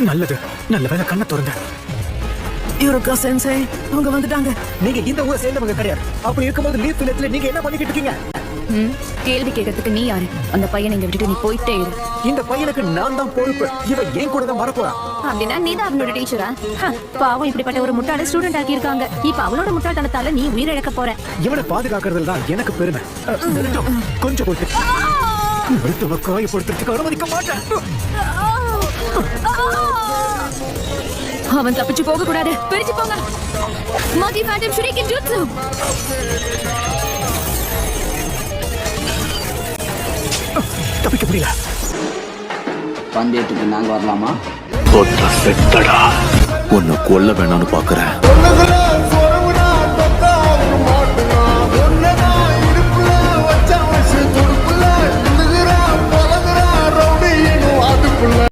நல்லது, நல்ல வேலை கண்ணை திறந்த. யூரோகா சென்சை அவங்க வந்துட்டாங்க. நீங்க இந்த ஊரை சேர்ந்தவங்க கிடையாது. அப்படி இருக்கும்போது லீஃப் இல்லத்துல நீங்க என்ன பண்ணிக்கிட்டு இருக்கீங்க? கேள்வி கேட்கறதுக்கு நீ யாரு? அந்த பையனை இங்க விட்டுட்டு நீ போயிட்டே இரு. இந்த பையனுக்கு நான் தான் பொறுப்பு. இவன் ஏன் கூட தான் வரப்போறான். அப்படின்னா நீ தான் அவனோட டீச்சரா? பாவம், இப்படிப்பட்ட ஒரு முட்டாள ஸ்டூடெண்ட் ஆக்கி இருக்காங்க. இப்ப அவனோட முட்டாள்தனத்தால நீ உயிரிழக்க போற. இவனை பாதுகாக்கிறதுல தான் எனக்கு பெருமை. கொஞ்சம் போட்டு அடுத்தவ காயப்படுத்துறதுக்கு அனுமதிக்க மாட்டேன். அவன் தப்பிச்சு போக கூடாது. பிரிச்சு போங்க. மதி ஃபேண்டம் ஷுரிகன் ஜூட்சு. தப்பிக்க முடியல. பந்தயத்துக்கு நாங்க வரலாமா? உன்னை கொல்ல வேணாம்னு பாக்குறேன்.